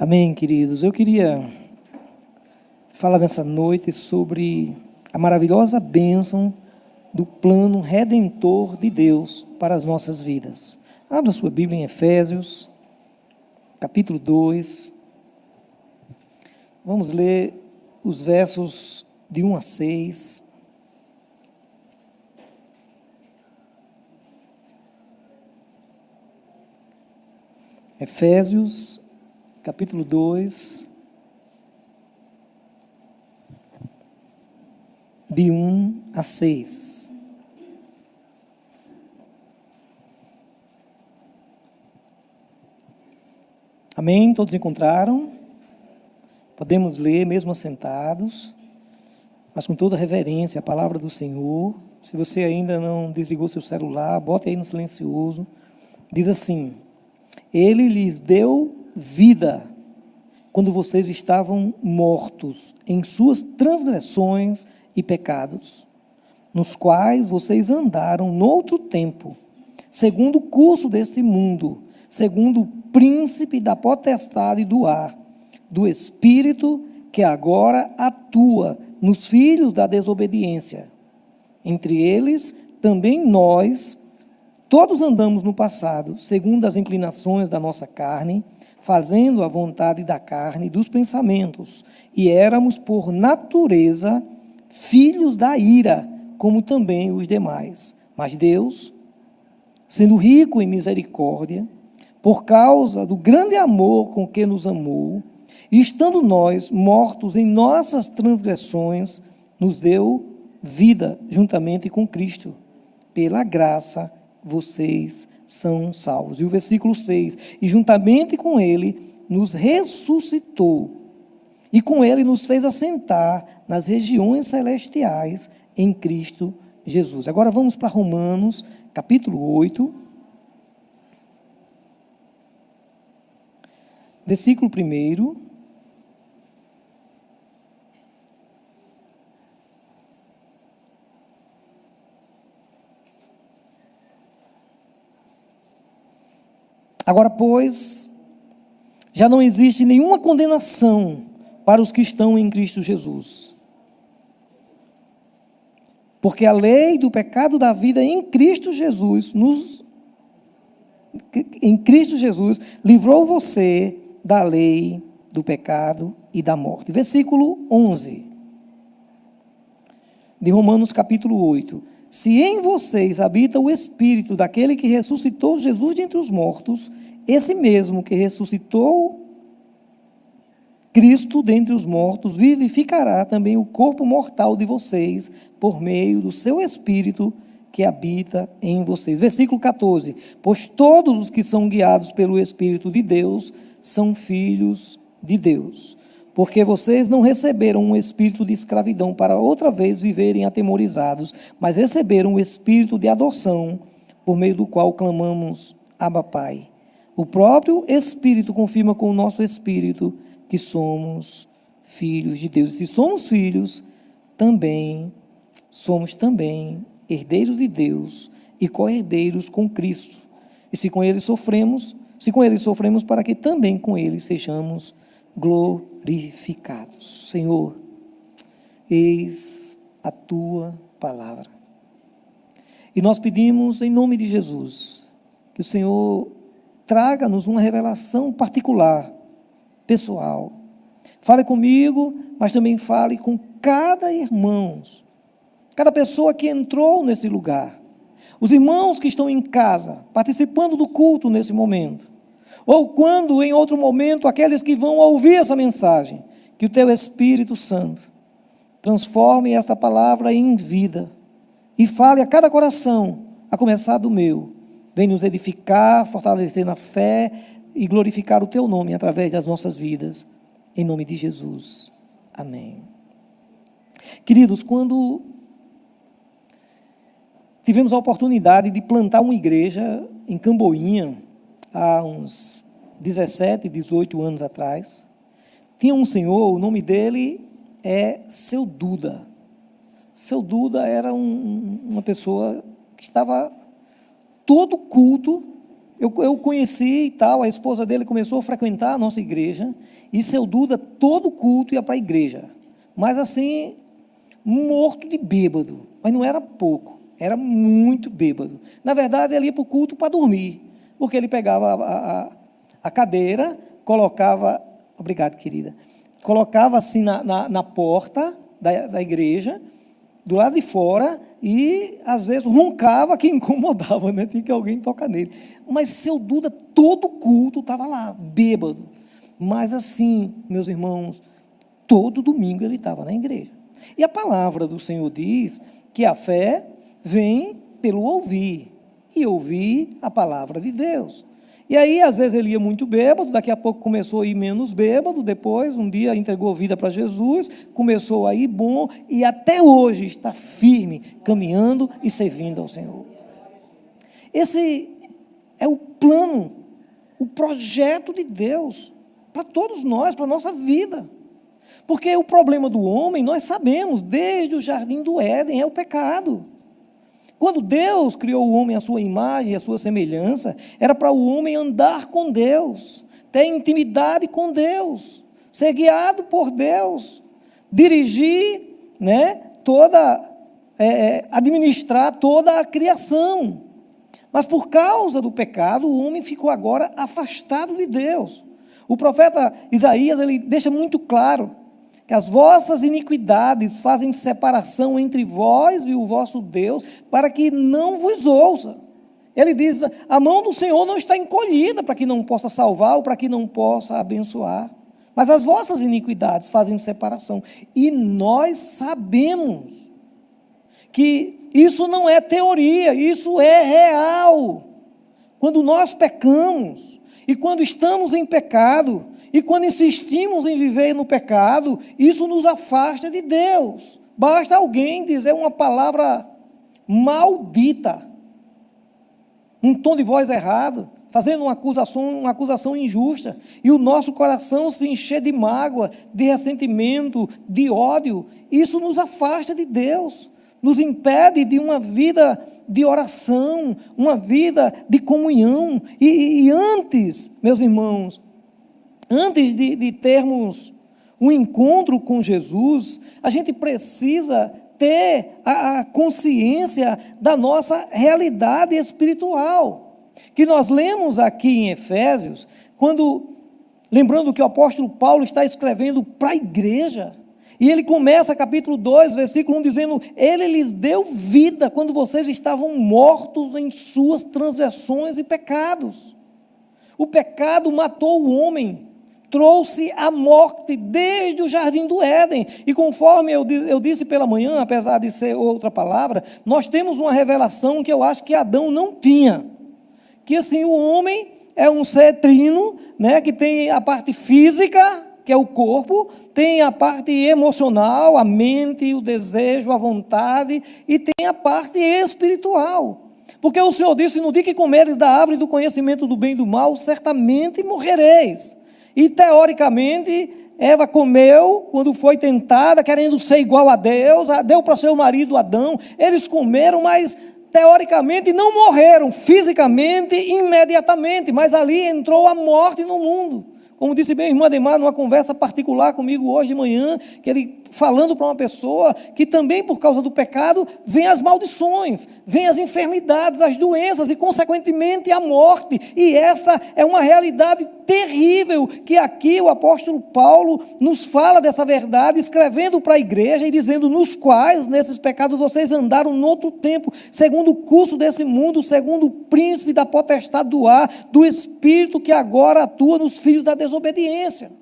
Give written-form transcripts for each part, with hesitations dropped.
Amém, queridos. Eu queria falar nessa noite sobre a maravilhosa bênção do plano redentor de Deus para as nossas vidas. Abra sua Bíblia em Efésios, capítulo 2. Vamos ler os versos de 1 a 6. Efésios, capítulo 2, de 1 a 6. Amém? Todos encontraram? Podemos ler mesmo assentados, mas com toda reverência a palavra do Senhor. Se você ainda não desligou seu celular, bote aí no silencioso. Diz assim: Ele lhes deu vida quando vocês estavam mortos em suas transgressões e pecados, nos quais vocês andaram noutro tempo, segundo o curso deste mundo, segundo o príncipe da potestade do ar, do espírito que agora atua nos filhos da desobediência. Entre eles, também nós, todos andamos no passado, segundo as inclinações da nossa carne, fazendo a vontade da carne e dos pensamentos, e éramos, por natureza, filhos da ira, como também os demais. Mas Deus, sendo rico em misericórdia, por causa do grande amor com que nos amou, e estando nós mortos em nossas transgressões, nos deu vida juntamente com Cristo. Pela graça, vocês são salvos. E o versículo 6, e juntamente com ele nos ressuscitou, e com ele nos fez assentar nas regiões celestiais em Cristo Jesus. Agora vamos para Romanos, capítulo 8, versículo 1. Agora, pois, já não existe nenhuma condenação para os que estão em Cristo Jesus. Porque a lei do pecado da vida em Cristo Jesus livrou você da lei do pecado e da morte. Versículo 11 de Romanos capítulo 8. Se em vocês habita o Espírito daquele que ressuscitou Jesus de entre os mortos, esse mesmo que ressuscitou Cristo dentre os mortos, vivificará também o corpo mortal de vocês, por meio do seu Espírito que habita em vocês. Versículo 14. Pois todos os que são guiados pelo Espírito de Deus são filhos de Deus. Porque vocês não receberam um espírito de escravidão para outra vez viverem atemorizados, mas receberam o espírito de adoção, por meio do qual clamamos, Abba, Pai. O próprio Espírito confirma com o nosso espírito que somos filhos de Deus. E se somos filhos, somos também herdeiros de Deus e co-herdeiros com Cristo. E se com ele sofremos, para que também com ele sejamos glorificados. Senhor, eis a tua palavra. E nós pedimos em nome de Jesus que o Senhor traga-nos uma revelação particular, pessoal. Fale comigo, mas também fale com cada irmão, cada pessoa que entrou nesse lugar. Os irmãos que estão em casa, participando do culto nesse momento. Ou quando, em outro momento, aqueles que vão ouvir essa mensagem, que o teu Espírito Santo transforme esta palavra em vida e fale a cada coração, a começar do meu. Vem nos edificar, fortalecer na fé e glorificar o teu nome através das nossas vidas. Em nome de Jesus. Amém. Queridos, quando tivemos a oportunidade de plantar uma igreja em Camboinha, há uns 17, 18 anos atrás, tinha um senhor, o nome dele é Seu Duda. Seu Duda era uma pessoa que estava todo culto eu conheci e tal, a esposa dele começou a frequentar a nossa igreja, e seu Duda, todo culto ia para a igreja, mas assim, morto de bêbado, mas não era pouco, era muito bêbado. Na verdade, ele ia para o culto para dormir, porque ele pegava a cadeira, colocava, obrigado, querida, colocava assim na porta da igreja, do lado de fora, e às vezes roncava, que incomodava, né? Tinha que alguém tocar nele. Mas seu Duda, todo culto, estava lá, bêbado. Mas assim, meus irmãos, todo domingo ele estava na igreja. E a palavra do Senhor diz que a fé vem pelo ouvir, e ouvir a palavra de Deus. E aí, às vezes, ele ia muito bêbado, daqui a pouco começou a ir menos bêbado, depois, um dia, entregou a vida para Jesus, começou a ir bom, e até hoje está firme, caminhando e servindo ao Senhor. Esse é o plano, o projeto de Deus, para todos nós, para a nossa vida. Porque o problema do homem, nós sabemos, desde o jardim do Éden, é o pecado. Quando Deus criou o homem à sua imagem e à sua semelhança, era para o homem andar com Deus, ter intimidade com Deus, ser guiado por Deus, dirigir, né, administrar toda a criação. Mas por causa do pecado, o homem ficou agora afastado de Deus. O profeta Isaías, ele deixa muito claro que as vossas iniquidades fazem separação entre vós e o vosso Deus, para que não vos ouça. Ele diz, a mão do Senhor não está encolhida para que não possa salvar ou para que não possa abençoar. Mas as vossas iniquidades fazem separação. E nós sabemos que isso não é teoria, isso é real. Quando nós pecamos e quando estamos em pecado, e quando insistimos em viver no pecado, isso nos afasta de Deus. Basta alguém dizer uma palavra maldita, um tom de voz errado, fazendo uma acusação injusta, e o nosso coração se encher de mágoa, de ressentimento, de ódio. Isso nos afasta de Deus, nos impede de uma vida de oração, uma vida de comunhão. E antes, meus irmãos, antes de termos um encontro com Jesus, a gente precisa ter a consciência da nossa realidade espiritual, que nós lemos aqui em Efésios, lembrando que o apóstolo Paulo está escrevendo para a igreja, e ele começa capítulo 2, versículo 1, dizendo, ele lhes deu vida quando vocês estavam mortos em suas transgressões e pecados. O pecado matou o homem, trouxe a morte desde o jardim do Éden, e conforme eu disse pela manhã, apesar de ser outra palavra, nós temos uma revelação que eu acho que Adão não tinha, que assim, o homem é um ser trino, né, que tem a parte física, que é o corpo, tem a parte emocional, a mente, o desejo, a vontade, e tem a parte espiritual, porque o Senhor disse, no dia que comeres da árvore do conhecimento do bem e do mal, certamente morrereis. E teoricamente, Eva comeu quando foi tentada, querendo ser igual a Deus, deu para seu marido Adão, eles comeram, mas teoricamente não morreram, fisicamente, imediatamente, mas ali entrou a morte no mundo. Como disse bem a irmã Ademar, numa conversa particular comigo hoje de manhã, que ele falando para uma pessoa que também por causa do pecado, vem as maldições, vem as enfermidades, as doenças e consequentemente a morte. E essa é uma realidade terrível, que aqui o apóstolo Paulo nos fala dessa verdade, escrevendo para a igreja e dizendo, nos quais, nesses pecados, vocês andaram no outro tempo, segundo o curso desse mundo, segundo o príncipe da potestade do ar, do espírito que agora atua nos filhos da desobediência.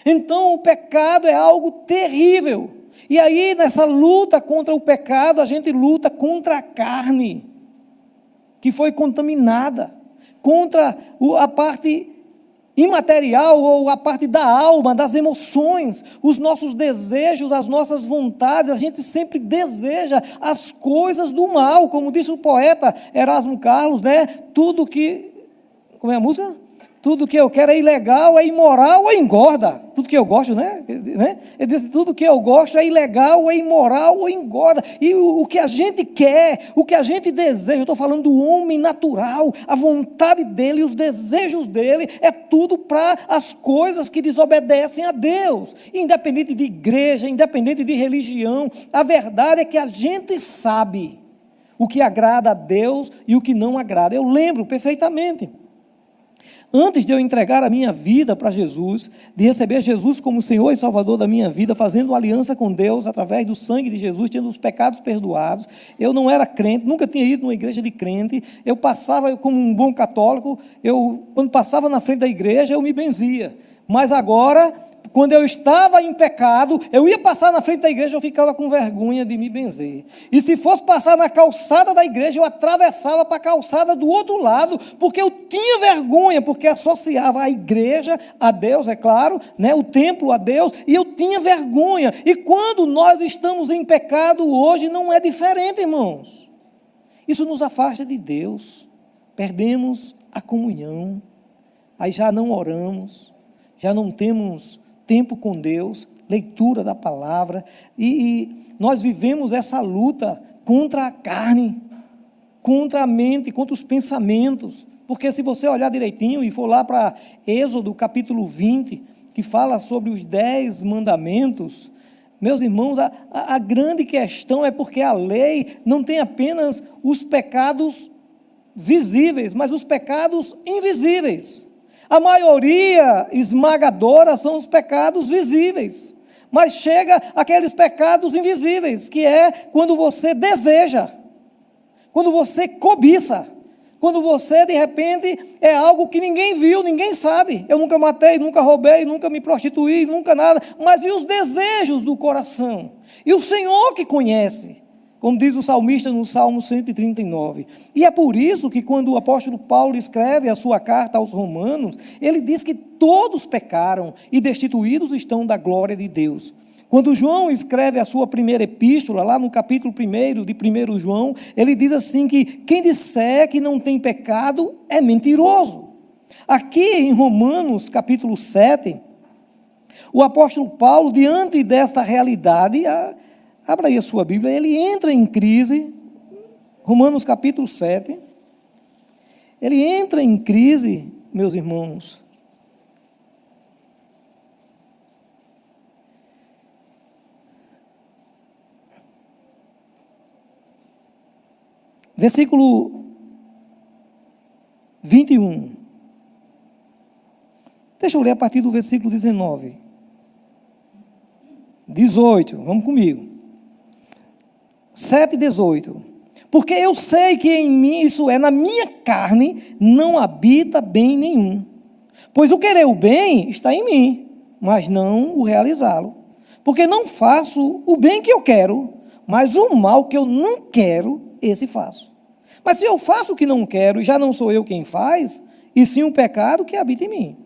Então o pecado é algo terrível, e aí nessa luta contra o pecado, a gente luta contra a carne, que foi contaminada, contra a parte imaterial, ou a parte da alma, das emoções, os nossos desejos, as nossas vontades. A gente sempre deseja as coisas do mal, como disse o poeta Erasmo Carlos, né? Tudo que, como é a música? Tudo que eu quero é ilegal, é imoral ou engorda. Tudo que eu gosto, né? Ele diz, tudo que eu gosto é ilegal, é imoral ou engorda. E o que a gente quer, o que a gente deseja, eu estou falando do homem natural, a vontade dele, os desejos dele, é tudo para as coisas que desobedecem a Deus. Independente de igreja, independente de religião, a verdade é que a gente sabe o que agrada a Deus e o que não agrada. Eu lembro perfeitamente. Antes de eu entregar a minha vida para Jesus, de receber Jesus como Senhor e Salvador da minha vida, fazendo uma aliança com Deus através do sangue de Jesus, tendo os pecados perdoados, eu não era crente, nunca tinha ido numa igreja de crente, eu passava como um bom católico, quando passava na frente da igreja, eu me benzia. Mas agora, quando eu estava em pecado, eu ia passar na frente da igreja, eu ficava com vergonha de me benzer. E se fosse passar na calçada da igreja, eu atravessava para a calçada do outro lado, porque eu tinha vergonha, porque associava a igreja a Deus, é claro, né, o templo a Deus, e eu tinha vergonha. E quando nós estamos em pecado hoje, não é diferente, irmãos. Isso nos afasta de Deus, perdemos a comunhão, aí já não oramos, já não temos tempo com Deus, leitura da palavra, e nós vivemos essa luta contra a carne, contra a mente, contra os pensamentos, porque se você olhar direitinho e for lá para Êxodo capítulo 20, que fala sobre os 10 mandamentos, meus irmãos, a grande questão é porque a lei não tem apenas os pecados visíveis, mas os pecados invisíveis. A maioria esmagadora são os pecados visíveis, mas chega aqueles pecados invisíveis, que é quando você deseja, quando você cobiça, quando você de repente é algo que ninguém viu, ninguém sabe. Eu nunca matei, nunca roubei, nunca me prostituí, nunca nada, mas e os desejos do coração? E o Senhor que conhece, como diz o salmista no Salmo 139. E é por isso que quando o apóstolo Paulo escreve a sua carta aos Romanos, ele diz que todos pecaram e destituídos estão da glória de Deus. Quando João escreve a sua primeira epístola, lá no capítulo 1 de 1 João, ele diz assim que quem disser que não tem pecado é mentiroso. Aqui em Romanos capítulo 7, o apóstolo Paulo, diante desta realidade, abra aí a sua Bíblia, ele entra em crise, Romanos capítulo 7, ele entra em crise, meus irmãos. Versículo 21. Deixa eu ler a partir do versículo 19. 18, vamos comigo. 7,18. Porque eu sei que em mim, isso é, na minha carne, não habita bem nenhum. Pois o querer o bem está em mim, mas não o realizá-lo. Porque não faço o bem que eu quero, mas o mal que eu não quero, esse faço. Mas se eu faço o que não quero, já não sou eu quem faz, e sim o pecado que habita em mim.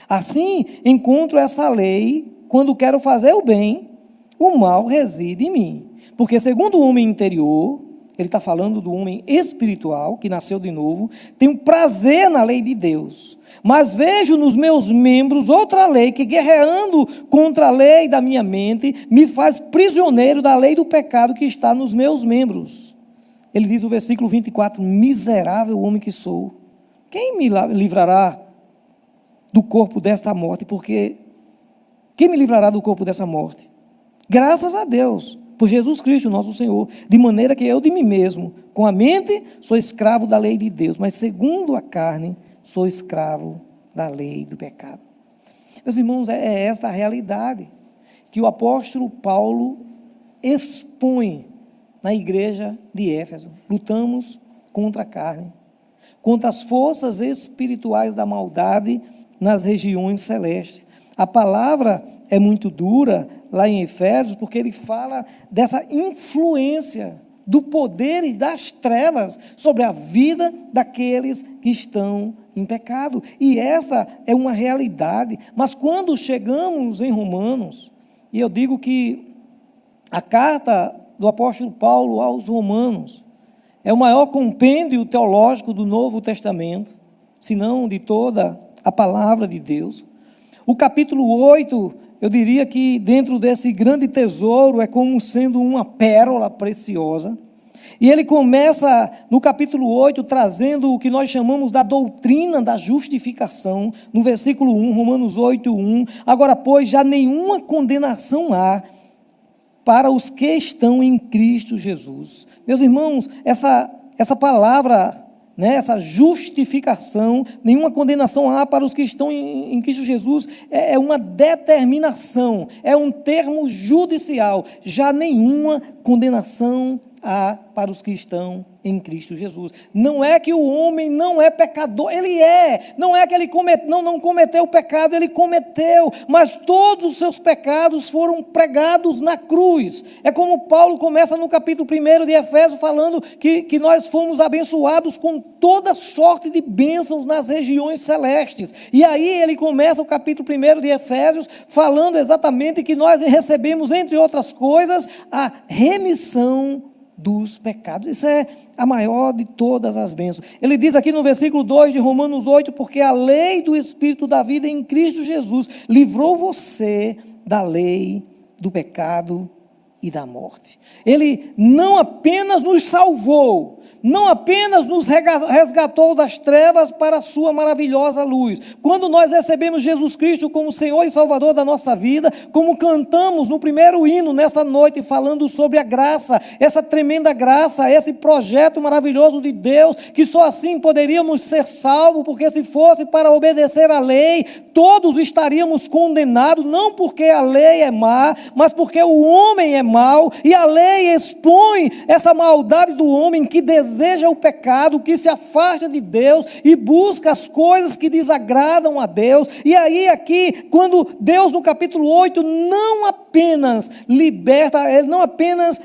Assim, encontro essa lei, quando quero fazer o bem, o mal reside em mim. Porque segundo o homem interior, ele está falando do homem espiritual, que nasceu de novo, tenho prazer na lei de Deus, mas vejo nos meus membros outra lei, que guerreando contra a lei da minha mente, me faz prisioneiro da lei do pecado que está nos meus membros. Ele diz no versículo 24, miserável homem que sou, quem me livrará do corpo desta morte? Porque quem me livrará do corpo dessa morte? Graças a Deus, por Jesus Cristo, nosso Senhor, de maneira que eu de mim mesmo, com a mente, sou escravo da lei de Deus, mas segundo a carne, sou escravo da lei do pecado. Meus irmãos, é esta a realidade que o apóstolo Paulo expõe na igreja de Éfeso. Lutamos contra a carne, contra as forças espirituais da maldade nas regiões celestes. A palavra é muito dura lá em Efésios, porque ele fala dessa influência do poder e das trevas sobre a vida daqueles que estão em pecado. E essa é uma realidade. Mas quando chegamos em Romanos, e eu digo que a carta do apóstolo Paulo aos Romanos é o maior compêndio teológico do Novo Testamento, se não de toda a palavra de Deus. O capítulo 8 eu diria que dentro desse grande tesouro é como sendo uma pérola preciosa. E ele começa no capítulo 8 trazendo o que nós chamamos da doutrina da justificação, no versículo 1, Romanos 8:1. Agora, pois, já nenhuma condenação há para os que estão em Cristo Jesus. Meus irmãos, essa palavra, essa justificação, nenhuma condenação há para os que estão em Cristo Jesus, é uma determinação, é um termo judicial. Já nenhuma condenação há para os que estão em Cristo Jesus. Não é que o homem não é pecador, ele é. Não é que ele não cometeu pecado, ele cometeu. Mas todos os seus pecados foram pregados na cruz. É como Paulo começa no capítulo 1 de Efésios, falando que nós fomos abençoados com toda sorte de bênçãos nas regiões celestes. E aí ele começa o capítulo 1 de Efésios, falando exatamente que nós recebemos, entre outras coisas, a remissão dos pecados. Isso é a maior de todas as bênçãos. Ele diz aqui no versículo 2 de Romanos 8, porque a lei do Espírito da vida em Cristo Jesus livrou você da lei do pecado e da morte. Ele não apenas nos salvou, não apenas nos resgatou das trevas para a sua maravilhosa luz. Quando nós recebemos Jesus Cristo como Senhor e Salvador da nossa vida, como cantamos no primeiro hino nesta noite, falando sobre a graça, essa tremenda graça, esse projeto maravilhoso de Deus, que só assim poderíamos ser salvos, porque se fosse para obedecer à lei, todos estaríamos condenados, não porque a lei é má, mas porque o homem é mau, e a lei expõe essa maldade do homem que deseja o pecado, que se afasta de Deus e busca as coisas que desagradam a Deus. E aí aqui, quando Deus no capítulo 8 não apenas liberta, ele não apenas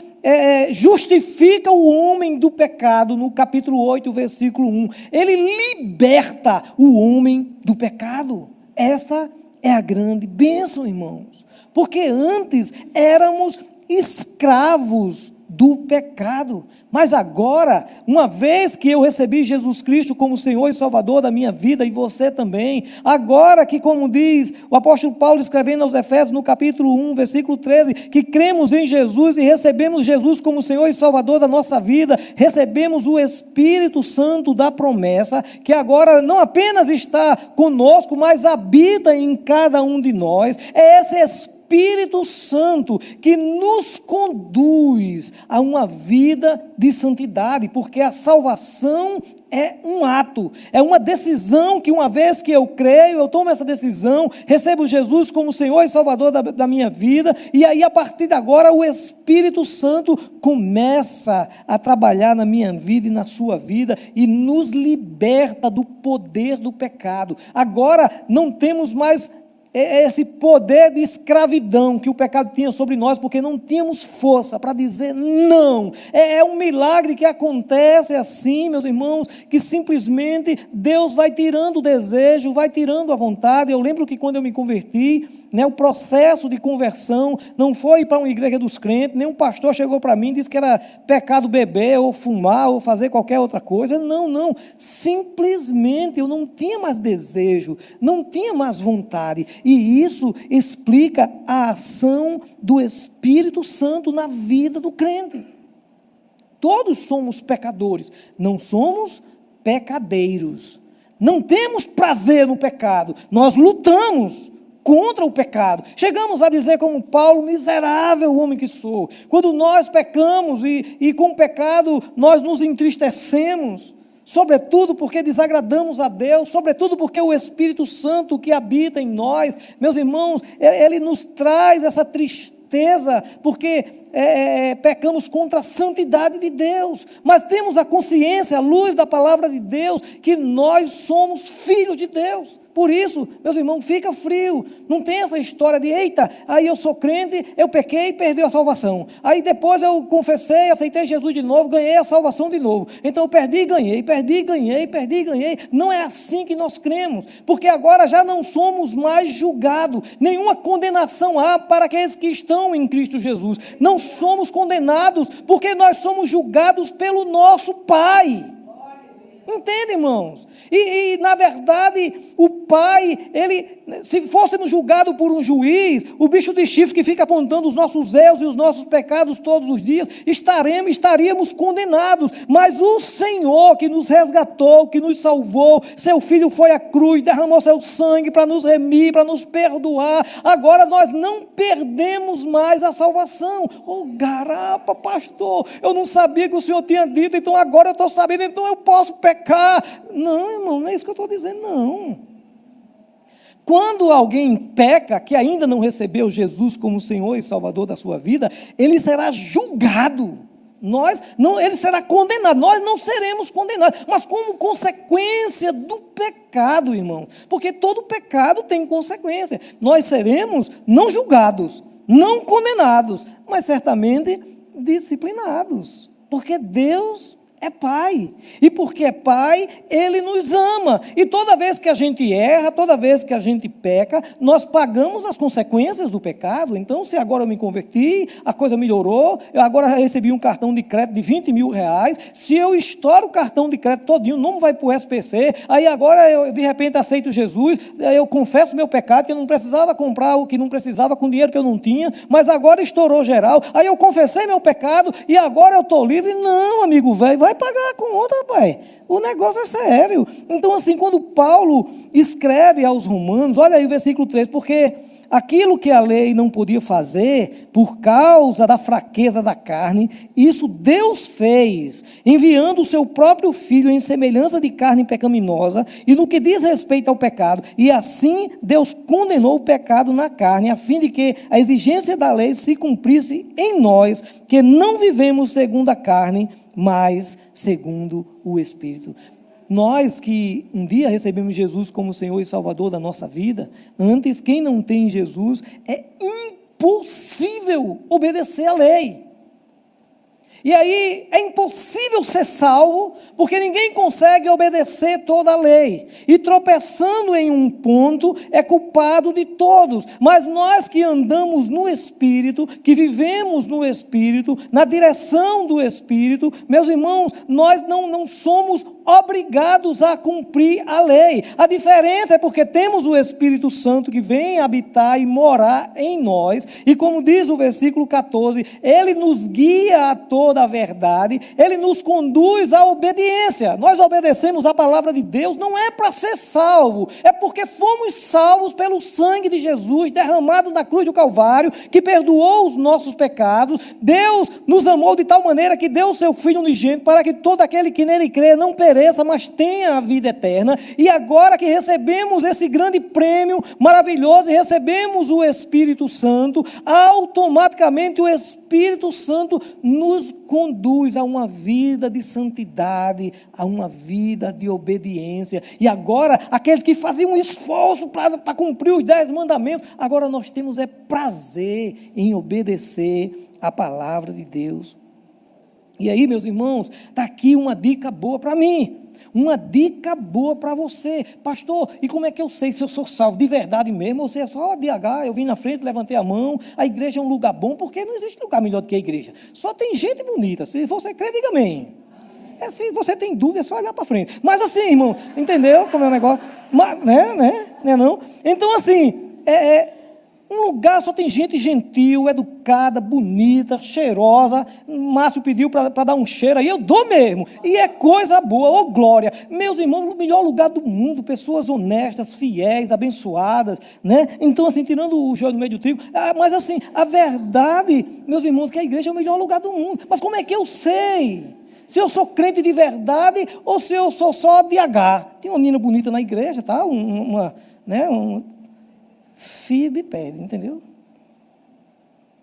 justifica o homem do pecado, no capítulo 8, versículo 1, ele liberta o homem do pecado. Esta é a grande bênção, irmãos, porque antes éramos escravos do pecado, mas agora, uma vez que eu recebi Jesus Cristo como Senhor e Salvador da minha vida, e você também, agora que, como diz o apóstolo Paulo escrevendo aos Efésios no capítulo 1, versículo 13, que cremos em Jesus e recebemos Jesus como Senhor e Salvador da nossa vida, recebemos o Espírito Santo da promessa, que agora não apenas está conosco, mas habita em cada um de nós. É esse Espírito Santo que nos conduz a uma vida de santidade, porque a salvação é um ato, é uma decisão que, uma vez que eu creio, eu tomo essa decisão, recebo Jesus como Senhor e Salvador da minha vida, e aí a partir de agora o Espírito Santo começa a trabalhar na minha vida e na sua vida, e nos liberta do poder do pecado. Agora não temos mais esse poder de escravidão que o pecado tinha sobre nós, porque não tínhamos força para dizer não. É um milagre que acontece assim, meus irmãos, que simplesmente Deus vai tirando o desejo, vai tirando a vontade. Eu lembro que quando eu me converti, o processo de conversão não foi para uma igreja dos crentes, nenhum pastor chegou para mim e disse que era pecado beber, ou fumar, ou fazer qualquer outra coisa. Não, simplesmente eu não tinha mais desejo, não tinha mais vontade, e isso explica a ação do Espírito Santo na vida do crente. Todos somos pecadores, não somos pecadeiros, não temos prazer no pecado, nós lutamos contra o pecado. Chegamos a dizer como Paulo, miserável homem que sou. Quando nós pecamos e com o pecado nós nos entristecemos, sobretudo porque desagradamos a Deus, sobretudo porque o Espírito Santo que habita em nós, meus irmãos, ele nos traz essa tristeza, porque pecamos contra a santidade de Deus, mas temos a consciência, à luz da palavra de Deus, que nós somos filhos de Deus. Por isso, meus irmãos, fica frio, não tem essa história de, eita, aí eu sou crente, eu pequei e perdi a salvação, aí depois eu confessei, aceitei Jesus de novo, ganhei a salvação de novo, então eu perdi e ganhei, não é assim que nós cremos, porque agora já não somos mais julgados, nenhuma condenação há para aqueles que estão em Cristo Jesus, não somos condenados, porque nós somos julgados pelo nosso Pai. Entende, irmãos? E na verdade, O Pai, se fôssemos julgados por um juiz, o bicho de chifre que fica apontando os nossos erros e os nossos pecados todos os dias, estaríamos condenados. Mas o Senhor que nos resgatou, que nos salvou, seu Filho foi à cruz, derramou seu sangue para nos remir, para nos perdoar. Agora nós não perdemos mais a salvação. Oh, garapa, pastor, eu não sabia que o Senhor tinha dito, então agora eu estou sabendo, então eu posso pecar. Não, irmão, não é isso que eu estou dizendo, não. Quando alguém peca, que ainda não recebeu Jesus como Senhor e Salvador da sua vida, ele será julgado. Ele será condenado, nós não seremos condenados, mas como consequência do pecado, irmão, porque todo pecado tem consequência. Nós seremos não julgados, não condenados, mas certamente disciplinados, porque Deus é Pai, e porque é Pai, Ele nos ama, e toda vez que a gente erra, toda vez que a gente peca, nós pagamos as consequências do pecado. Então, se agora eu me converti, a coisa melhorou, eu agora recebi um cartão de crédito de 20 mil reais, se eu estouro o cartão de crédito todinho, não vai para o SPC, aí agora eu de repente aceito Jesus, eu confesso meu pecado, que eu não precisava comprar o que não precisava com dinheiro que eu não tinha, mas agora estourou geral, aí eu confessei meu pecado, e agora eu estou livre. Não, amigo velho, vai pagar a conta, pai. O negócio é sério. Então, assim, quando Paulo escreve aos Romanos, olha aí o versículo 3, porque aquilo que a lei não podia fazer, por causa da fraqueza da carne, isso Deus fez, enviando o seu próprio Filho em semelhança de carne pecaminosa, e no que diz respeito ao pecado, e assim Deus condenou o pecado na carne, a fim de que a exigência da lei se cumprisse em nós, que não vivemos segundo a carne, mas segundo o Espírito. Nós que um dia recebemos Jesus como Senhor e Salvador da nossa vida, antes, quem não tem Jesus, é impossível obedecer à lei. E aí é impossível ser salvo, porque ninguém consegue obedecer toda a lei. E tropeçando em um ponto, é culpado de todos. Mas nós que andamos no Espírito, que vivemos no Espírito, na direção do Espírito, meus irmãos, nós não somos obrigados a cumprir a lei. A diferença é porque temos o Espírito Santo que vem habitar e morar em nós. E como diz o versículo 14, ele nos guia a toda a verdade, ele nos conduz à obediência. Nós obedecemos a palavra de Deus, não é para ser salvo, é porque fomos salvos pelo sangue de Jesus, derramado na cruz do Calvário, que perdoou os nossos pecados. Deus nos amou de tal maneira que deu o seu Filho unigênito, para que todo aquele que nele crê não pereça, mas tenha a vida eterna. E agora que recebemos esse grande prêmio maravilhoso, e recebemos o Espírito Santo, automaticamente o Espírito Santo nos conduz a uma vida de santidade, a uma vida de obediência. E agora, aqueles que faziam um esforço para cumprir os 10 mandamentos, agora nós temos prazer em obedecer a palavra de Deus. E aí, meus irmãos, está aqui uma dica boa para mim. Uma dica boa para você. Pastor, e como é que eu sei se eu sou salvo de verdade mesmo, ou se é só DH, eu vim na frente, levantei a mão, a igreja é um lugar bom, porque não existe lugar melhor do que a igreja. Só tem gente bonita. Se você crê, diga amém. Se você tem dúvida, é só olhar para frente. Mas assim, irmão, entendeu como é o negócio? Mas, não? Então assim, um lugar só tem gente gentil, educada, bonita, cheirosa. Márcio pediu para dar um cheiro aí, eu dou mesmo. E é coisa boa, ô glória. Meus irmãos, o melhor lugar do mundo, pessoas honestas, fiéis, abençoadas, né? Então, assim, tirando o joio do meio do trigo, mas assim, a verdade, meus irmãos, que a igreja é o melhor lugar do mundo. Mas como é que eu sei se eu sou crente de verdade ou se eu sou só DH? Tem uma menina bonita na igreja, tá? Fibe pede, entendeu?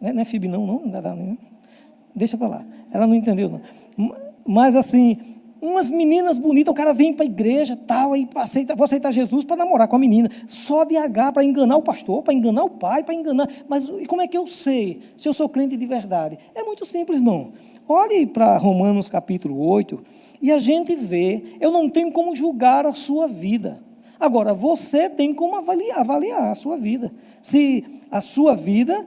Não é Fibe não. Deixa para lá. Ela não entendeu, não. Mas assim, umas meninas bonitas, o cara vem para a igreja, tal, aí vou aceitar Jesus para namorar com a menina. Só DH para enganar o pastor, para enganar o pai, para enganar. Mas e como é que eu sei se eu sou crente de verdade? É muito simples, irmão. Olhe para Romanos capítulo 8 e a gente vê, eu não tenho como julgar a sua vida. Agora, você tem como avaliar a sua vida. Se a sua vida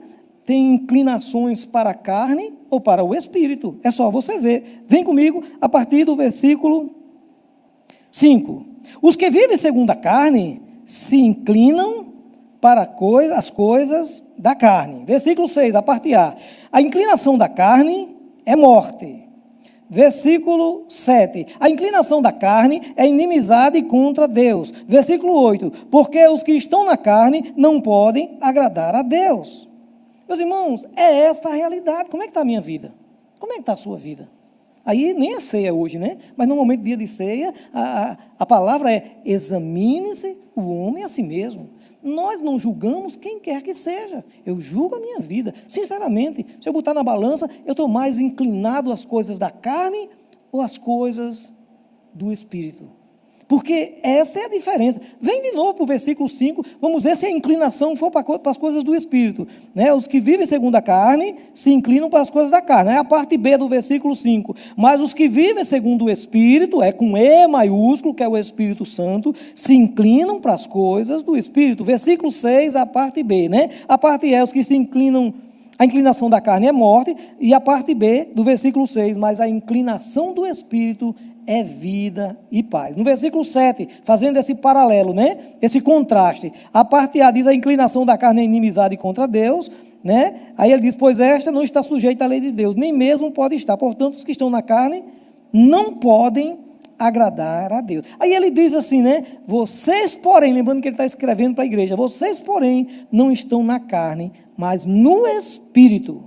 tem inclinações para a carne ou para o Espírito. É só você ver. Vem comigo a partir do versículo 5. Os que vivem segundo a carne se inclinam para as coisas da carne. Versículo 6, a parte A. A inclinação da carne é morte. Versículo 7. A inclinação da carne é inimizade contra Deus. Versículo 8. Porque os que estão na carne não podem agradar a Deus. Meus irmãos, é esta a realidade. Como é que está a minha vida? Como é que está a sua vida? Aí nem é ceia hoje, né? Mas normalmente dia de ceia, a palavra é: examine-se o homem a si mesmo. Nós não julgamos quem quer que seja. Eu julgo a minha vida. Sinceramente, se eu botar na balança, eu estou mais inclinado às coisas da carne ou às coisas do Espírito? Porque esta é a diferença. Vem de novo para o versículo 5, vamos ver se a inclinação for para as coisas do Espírito. Né? Os que vivem segundo a carne se inclinam para as coisas da carne. É a parte B do versículo 5. Mas os que vivem segundo o Espírito, é com E maiúsculo, que é o Espírito Santo, se inclinam para as coisas do Espírito. Versículo 6, a parte B. Né? A parte E, os que se inclinam, a inclinação da carne é morte. E a parte B do versículo 6, mas a inclinação do Espírito é vida e paz. No versículo 7, fazendo esse paralelo, né? Esse contraste. A parte A diz: a inclinação da carne é inimizade contra Deus, né? Aí ele diz: pois esta não está sujeita à lei de Deus, nem mesmo pode estar. Portanto, os que estão na carne não podem agradar a Deus. Aí ele diz assim, né? Vocês, porém, lembrando que ele está escrevendo para a igreja, vocês, porém, não estão na carne, mas no Espírito,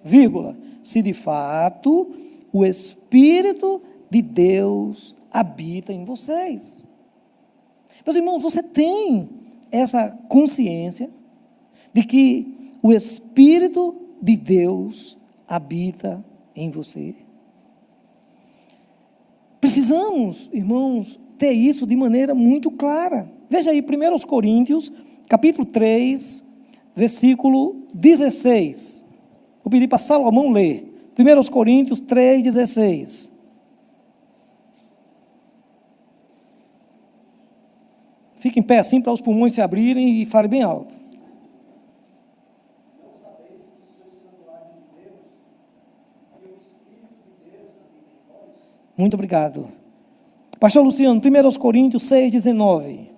vírgula, se de fato o Espírito de Deus habita em vocês. Meus irmãos, você tem essa consciência de que o Espírito de Deus habita em você? Precisamos, irmãos, ter isso de maneira muito clara. Veja aí, 1 Coríntios, capítulo 3, versículo 16. Vou pedir para Salomão ler. 1 Coríntios 3, 16. Fique em pé assim para os pulmões se abrirem e fale bem alto. Não sabeis que sois santuário de Deus, que o Espírito de Deus habita em vós? Muito obrigado. Pastor Luciano, 1 Coríntios 6, 19.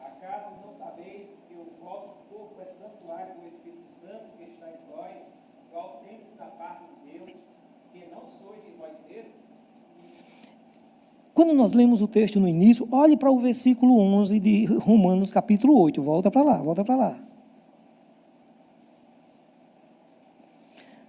Acaso não sabeis que o vosso corpo é santuário do Espírito Santo que está em vós, qual tendes da parte de Deus, que não sois de vós mesmos? Quando nós lemos o texto no início, olhe para o versículo 11 de Romanos capítulo 8. Volta para lá, volta para lá.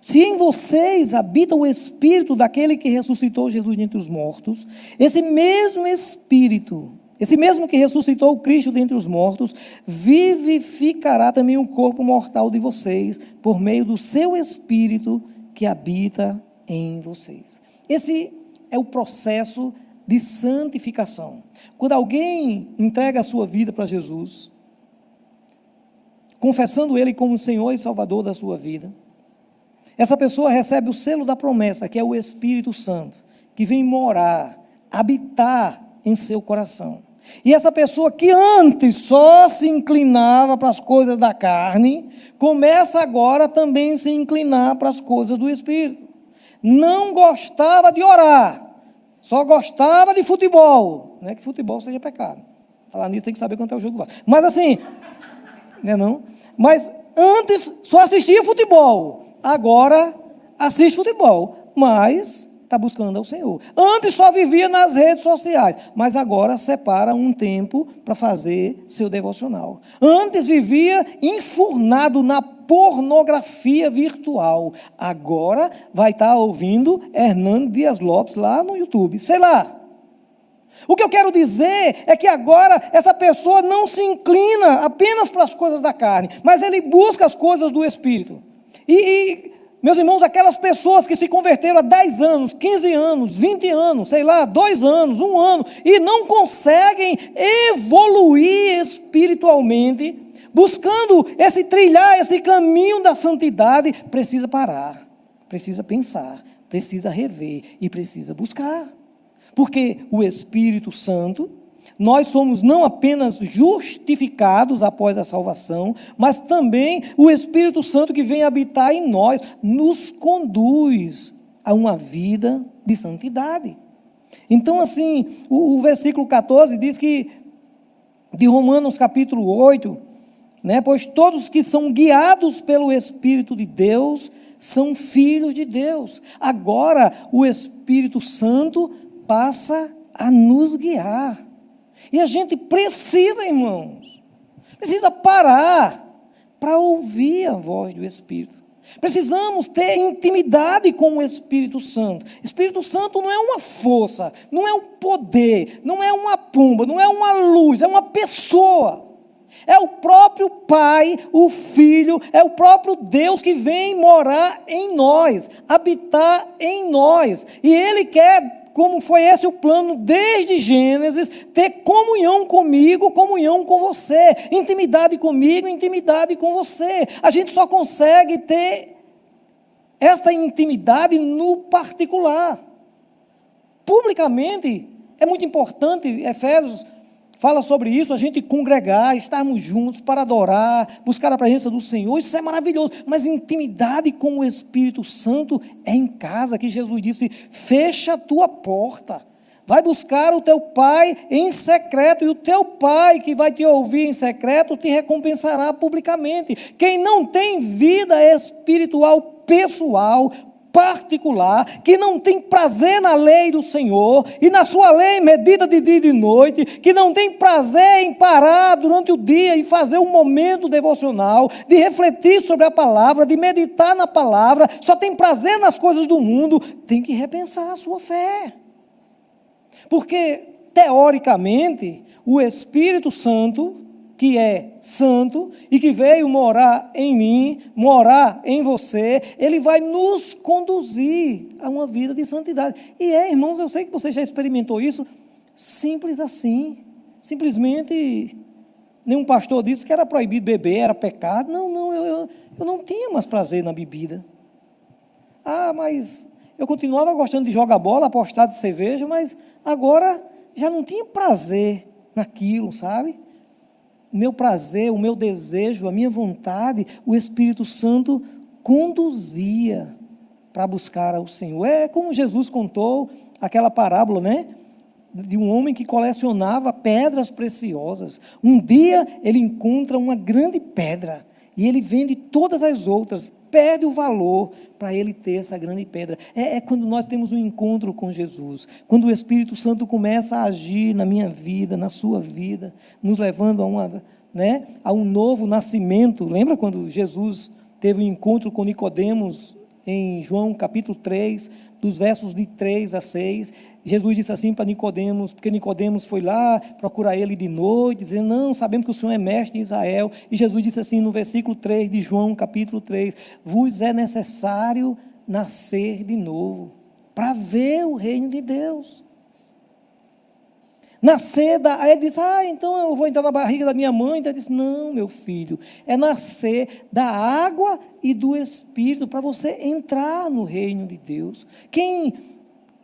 Se em vocês habita o Espírito daquele que ressuscitou Jesus dentre os mortos, esse mesmo Espírito, esse mesmo que ressuscitou o Cristo dentre os mortos, vivificará também o corpo mortal de vocês, por meio do seu Espírito que habita em vocês. Esse é o processo de santificação. Quando alguém entrega a sua vida para Jesus, confessando Ele como Senhor e Salvador da sua vida, essa pessoa recebe o selo da promessa, que é o Espírito Santo, que vem morar, habitar em seu coração. E essa pessoa que antes só se inclinava para as coisas da carne, começa agora também a se inclinar para as coisas do Espírito. Não gostava de orar, só gostava de futebol. Não é que futebol seja pecado. Falar nisso tem que saber quanto é o jogo do Vasco. Mas assim, não. Mas antes só assistia futebol. Agora assiste futebol, mas está buscando ao Senhor. Antes só vivia nas redes sociais, mas agora separa um tempo para fazer seu devocional. Antes vivia enfurnado na pornografia virtual. Agora vai estar ouvindo Hernando Dias Lopes lá no YouTube. Sei lá. O que eu quero dizer é que agora essa pessoa não se inclina apenas para as coisas da carne, mas ele busca as coisas do Espírito. E, meus irmãos, aquelas pessoas que se converteram há 10 anos, 15 anos, 20 anos, sei lá, 2 anos, 1 ano, e não conseguem evoluir espiritualmente, buscando trilhar esse caminho da santidade, precisa parar, precisa pensar, precisa rever e precisa buscar. Porque o Espírito Santo, nós somos não apenas justificados após a salvação, mas também o Espírito Santo que vem habitar em nós, nos conduz a uma vida de santidade. Então, assim, o versículo 14 diz que, de Romanos capítulo 8, né, pois todos que são guiados pelo Espírito de Deus são filhos de Deus. Agora, o Espírito Santo passa a nos guiar. E a gente precisa, irmãos, precisa parar para ouvir a voz do Espírito. Precisamos ter intimidade com o Espírito Santo. Espírito Santo não é uma força, não é um poder, não é uma pomba, não é uma luz, é uma pessoa. É o próprio Pai, o Filho, é o próprio Deus que vem morar em nós, habitar em nós. E Ele quer, como foi esse o plano desde Gênesis, ter comunhão comigo, comunhão com você, intimidade comigo, intimidade com você. A gente só consegue ter esta intimidade no particular. Publicamente, é muito importante, Efésios fala sobre isso, a gente congregar, estarmos juntos para adorar, buscar a presença do Senhor, isso é maravilhoso, mas intimidade com o Espírito Santo é em casa, que Jesus disse, fecha a tua porta, vai buscar o teu Pai em secreto, e o teu Pai que vai te ouvir em secreto, te recompensará publicamente. Quem não tem vida espiritual pessoal, particular, que não tem prazer na lei do Senhor, e na sua lei medita de dia e de noite, que não tem prazer em parar durante o dia e fazer um momento devocional, de refletir sobre a palavra, de meditar na palavra, só tem prazer nas coisas do mundo, tem que repensar a sua fé. Porque, teoricamente, o Espírito Santo, que é santo e que veio morar em mim, morar em você, ele vai nos conduzir a uma vida de santidade. E irmãos, eu sei que você já experimentou isso, simples assim, simplesmente, nenhum pastor disse que era proibido beber, era pecado, eu não tinha mais prazer na bebida. Mas eu continuava gostando de jogar bola, apostar de cerveja, mas agora já não tinha prazer naquilo, sabe? O meu prazer, o meu desejo, a minha vontade, o Espírito Santo conduzia para buscar ao Senhor. É como Jesus contou aquela parábola, né? De um homem que colecionava pedras preciosas. Um dia ele encontra uma grande pedra e ele vende todas as outras, perde o valor para ele ter essa grande pedra. É quando nós temos um encontro com Jesus, quando o Espírito Santo começa a agir na minha vida, na sua vida, nos levando a um novo nascimento. Lembra quando Jesus teve um encontro com Nicodemos em João capítulo 3, dos versos de 3 a 6, Jesus disse assim para Nicodemos, porque Nicodemos foi lá procurar ele de noite, dizendo, não, sabemos que o Senhor é mestre em Israel, e Jesus disse assim no versículo 3 de João capítulo 3, vos é necessário nascer de novo, para ver o reino de Deus. Nascer aí ele disse, então eu vou entrar na barriga da minha mãe. Então ele disse, não, meu filho, é nascer da água e do Espírito, para você entrar no reino de Deus. Quem,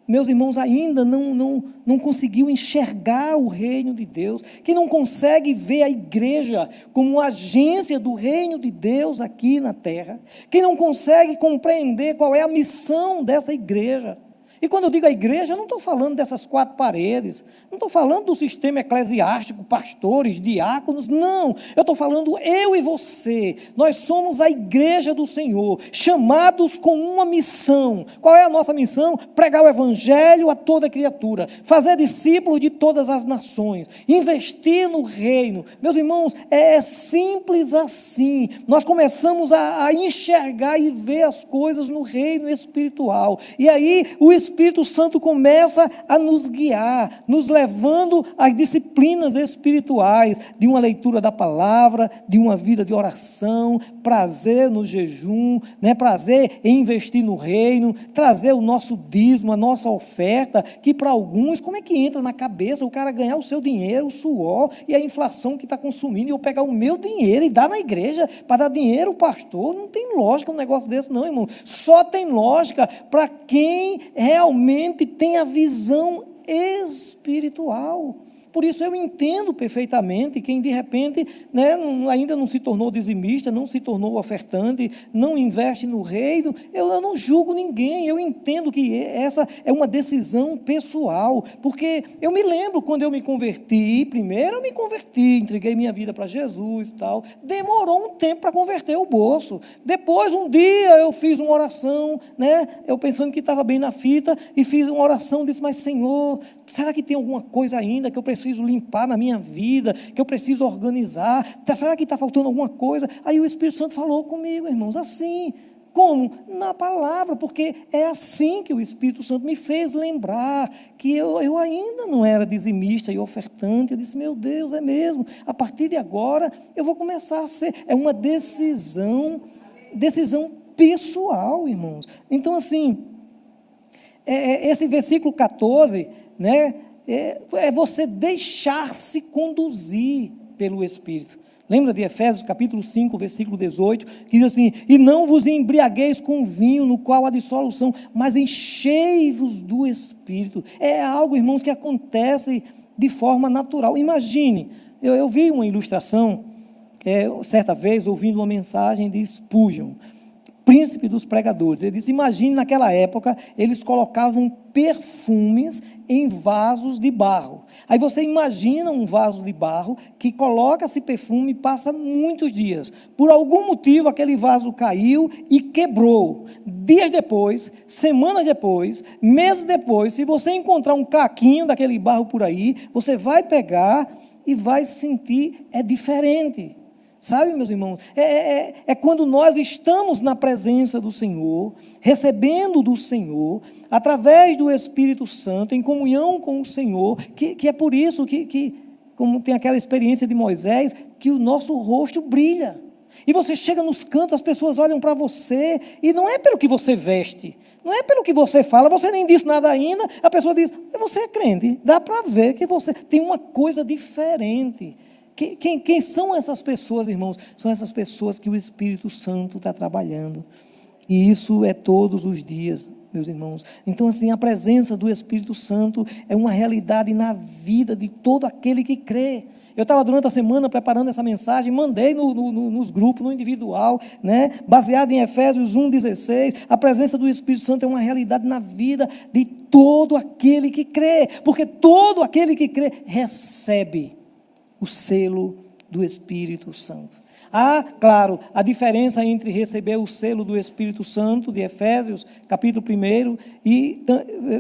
meus irmãos, ainda não conseguiu enxergar o reino de Deus, quem não consegue ver a igreja como uma agência do reino de Deus aqui na terra, quem não consegue compreender qual é a missão dessa igreja. E quando eu digo a igreja, eu não estou falando dessas 4 paredes, não estou falando do sistema eclesiástico, pastores, diáconos, não. Eu estou falando eu e você. Nós somos a igreja do Senhor, chamados com uma missão. Qual é a nossa missão? Pregar o evangelho a toda criatura, fazer discípulos de todas as nações, investir no reino. Meus irmãos, é simples assim. Nós começamos a enxergar e ver as coisas no reino espiritual. E aí o Espírito Santo começa a nos guiar, nos levando às disciplinas espirituais, de uma leitura da palavra, de uma vida de oração, prazer no jejum, prazer em investir no reino, trazer o nosso dízimo, a nossa oferta, que para alguns, como é que entra na cabeça o cara ganhar o seu dinheiro, o suor e a inflação que está consumindo, e eu pegar o meu dinheiro e dar na igreja para dar dinheiro ao pastor? Não tem lógica um negócio desse não, irmão. Só tem lógica para quem realmente tem a visão espiritual. Por isso eu entendo perfeitamente quem de repente, né, ainda não se tornou dizimista, não se tornou ofertante, não investe no reino. Eu não julgo ninguém, eu entendo que essa é uma decisão pessoal, porque eu me lembro quando eu me converti, primeiro eu me converti, entreguei minha vida para Jesus e tal, demorou um tempo para converter o bolso. Depois, um dia, eu fiz uma oração, né, eu pensando que estava bem na fita, e fiz uma oração, disse, mas Senhor, será que tem alguma coisa ainda que eu preciso limpar na minha vida, que eu preciso organizar? Será que está faltando alguma coisa? Aí o Espírito Santo falou comigo, irmãos, assim. Como? Na palavra, porque é assim que o Espírito Santo me fez lembrar que eu ainda não era dizimista e ofertante. Eu disse, meu Deus, é mesmo, a partir de agora eu vou começar a ser. É uma decisão pessoal, irmãos. Então, assim, esse versículo 14, né, é você deixar-se conduzir pelo Espírito. Lembra de Efésios capítulo 5, versículo 18, que diz assim, e não vos embriagueis com vinho, no qual há dissolução, mas enchei-vos do Espírito. É algo, irmãos, que acontece de forma natural. Imagine, eu vi uma ilustração, certa vez, ouvindo uma mensagem de Spurgeon, príncipe dos pregadores. Ele disse, imagine naquela época, eles colocavam perfumes em vasos de barro. Aí você imagina um vaso de barro que coloca esse perfume e passa muitos dias. Por algum motivo aquele vaso caiu e quebrou. Dias depois, semanas depois, meses depois, se você encontrar um caquinho daquele barro por aí, você vai pegar e vai sentir, é diferente. Sabe, meus irmãos, é quando nós estamos na presença do Senhor, recebendo do Senhor, através do Espírito Santo, em comunhão com o Senhor, que é por isso que, como tem aquela experiência de Moisés, que o nosso rosto brilha. E você chega nos cantos, as pessoas olham para você, e não é pelo que você veste, não é pelo que você fala, você nem disse nada ainda, a pessoa diz, você é crente, dá para ver que você tem uma coisa diferente. Quem são essas pessoas, irmãos? São essas pessoas que o Espírito Santo está trabalhando. E isso é todos os dias, meus irmãos. Então, assim, a presença do Espírito Santo é uma realidade na vida de todo aquele que crê. Eu estava durante a semana preparando essa mensagem, mandei nos grupos, no individual, né? Baseado em Efésios 1,16, a presença do Espírito Santo é uma realidade na vida de todo aquele que crê, porque todo aquele que crê recebe o selo do Espírito Santo. Claro, a diferença entre receber o selo do Espírito Santo, de Efésios, capítulo 1, e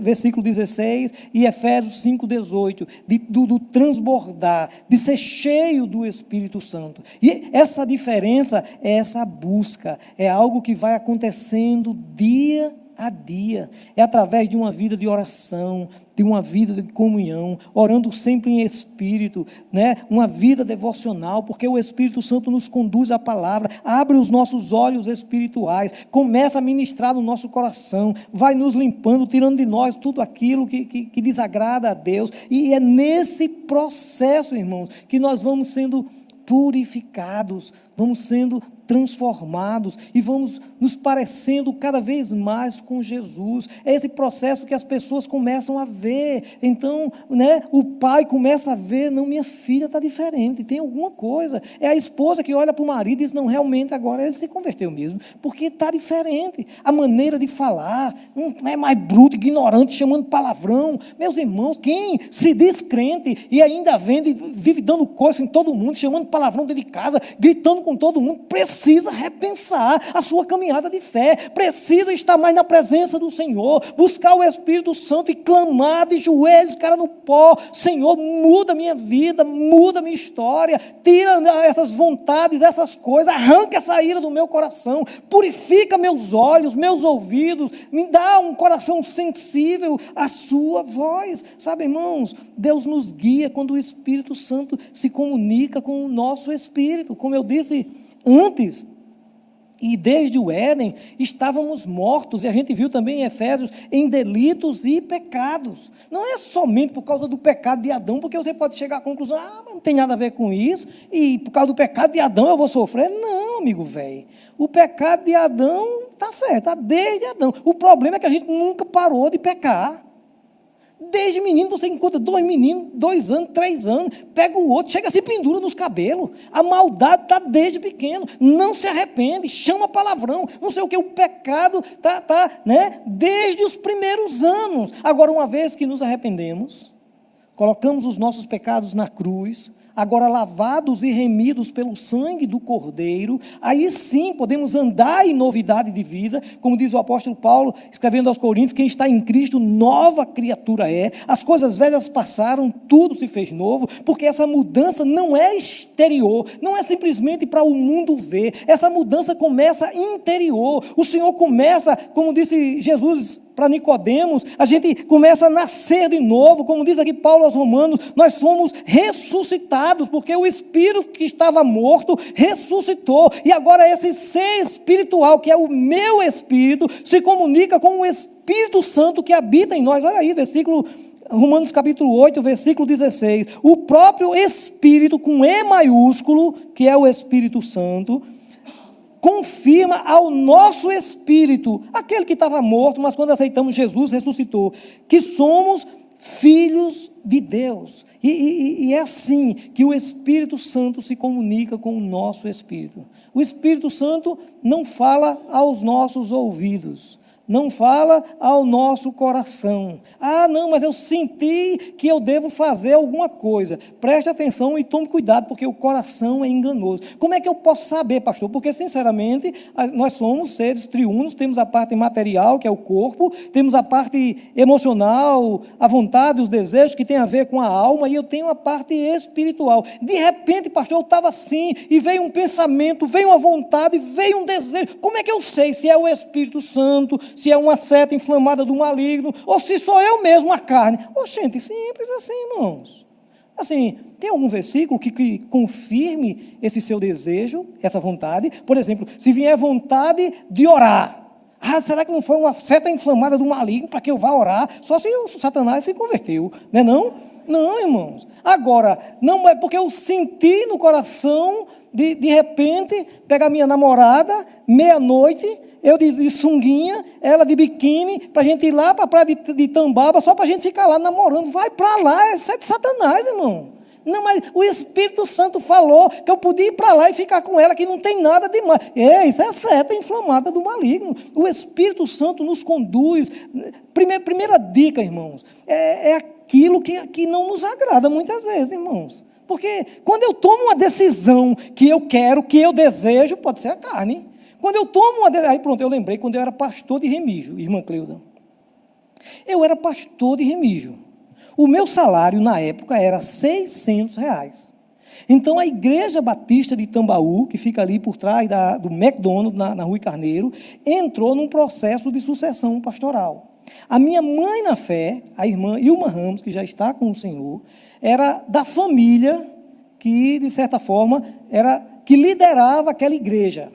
versículo 16, e Efésios 5, 18, do transbordar, de ser cheio do Espírito Santo. E essa diferença é essa busca, é algo que vai acontecendo dia a dia, é através de uma vida de oração, de uma vida de comunhão, orando sempre em espírito, né? Uma vida devocional, porque o Espírito Santo nos conduz à palavra, abre os nossos olhos espirituais, começa a ministrar no nosso coração, vai nos limpando, tirando de nós tudo aquilo que desagrada a Deus, e é nesse processo, irmãos, que nós vamos sendo purificados, vamos sendo transformados e vamos nos parecendo cada vez mais com Jesus. É esse processo que as pessoas começam a ver. Então, né, o pai começa a ver, não, minha filha está diferente, tem alguma coisa. É a esposa que olha para o marido e diz, não, realmente agora ele se converteu mesmo, porque está diferente. A maneira de falar, não é mais bruto, ignorante, chamando palavrão. Meus irmãos, quem se diz crente e ainda vende, vive dando coisa em todo mundo, chamando palavrão dentro de casa, gritando com todo mundo, precisa repensar a sua caminhada de fé, precisa estar mais na presença do Senhor, buscar o Espírito Santo e clamar de joelhos, cara no pó, Senhor, muda minha vida, muda minha história, tira essas vontades, essas coisas, arranca essa ira do meu coração, purifica meus olhos, meus ouvidos, me dá um coração sensível à sua voz. Sabe, irmãos, Deus nos guia quando o Espírito Santo se comunica com o nosso espírito. Como eu disse antes, e desde o Éden estávamos mortos, e a gente viu também em Efésios, em delitos e pecados. Não é somente por causa do pecado de Adão, porque você pode chegar à conclusão, não tem nada a ver com isso, e por causa do pecado de Adão eu vou sofrer. Não, amigo velho, o pecado de Adão está certo, está desde Adão. O problema é que a gente nunca parou de pecar. Desde menino você encontra 2 meninos, 2 anos, 3 anos, pega o outro, chega assim, pendura nos cabelos. A maldade está desde pequeno, não se arrepende, chama palavrão, não sei o que, o pecado está, né, desde os primeiros anos. Agora, uma vez que nos arrependemos, colocamos os nossos pecados na cruz, agora lavados e remidos pelo sangue do Cordeiro, aí sim podemos andar em novidade de vida, como diz o apóstolo Paulo, escrevendo aos Coríntios, quem está em Cristo, nova criatura é, as coisas velhas passaram, tudo se fez novo, porque essa mudança não é exterior, não é simplesmente para o mundo ver, essa mudança começa interior, o Senhor começa, como disse Jesus para Nicodemos, a gente começa a nascer de novo, como diz aqui Paulo aos Romanos, nós somos ressuscitados, porque o espírito que estava morto ressuscitou, e agora esse ser espiritual, que é o meu espírito, se comunica com o Espírito Santo que habita em nós. Olha aí, Romanos capítulo 8, versículo 16, o próprio Espírito, com E maiúsculo, que é o Espírito Santo, confirma ao nosso espírito, aquele que estava morto, mas quando aceitamos Jesus, ressuscitou, que somos filhos de Deus. E é assim que o Espírito Santo se comunica com o nosso espírito. O Espírito Santo não fala aos nossos ouvidos, não fala ao nosso coração. Ah, não, mas eu senti que eu devo fazer alguma coisa. Preste atenção e tome cuidado, porque o coração é enganoso. Como é que eu posso saber, pastor? Porque, sinceramente, nós somos seres triunos, temos a parte material, que é o corpo, temos a parte emocional, a vontade, os desejos, que tem a ver com a alma, e eu tenho a parte espiritual. De repente, pastor, eu estava assim, e veio um pensamento, veio uma vontade, veio um desejo. Como é que eu sei se é o Espírito Santo, se é uma seta inflamada do maligno, ou se sou eu mesmo a carne? Gente, simples assim, irmãos. Assim, tem algum versículo que confirme esse seu desejo, essa vontade? Por exemplo, se vier vontade de orar, será que não foi uma seta inflamada do maligno para que eu vá orar? Só se o Satanás se converteu, não é não? Não, irmãos. Agora, não é porque eu senti no coração, de repente, pegar minha namorada, meia-noite, eu de sunguinha, ela de biquíni, para a gente ir lá para a praia de Tambaba, só para a gente ficar lá namorando. Vai para lá, isso é de Satanás, irmão. Não, mas o Espírito Santo falou que eu podia ir para lá e ficar com ela, que não tem nada demais. Isso é seta inflamada do maligno. O Espírito Santo nos conduz. Primeira dica, irmãos, é aquilo que não nos agrada muitas vezes, irmãos. Porque quando eu tomo uma decisão que eu quero, que eu desejo, pode ser a carne. Quando eu tomo uma... Aí pronto, eu lembrei quando eu era pastor de Remígio, irmã Cleuda. Eu era pastor de Remígio. O meu salário, na época, era R$600. Então, a Igreja Batista de Tambaú, que fica ali por trás do McDonald's, na Rui Carneiro, entrou num processo de sucessão pastoral. A minha mãe na fé, a irmã Ilma Ramos, que já está com o Senhor, era da família que, de certa forma, que liderava aquela igreja.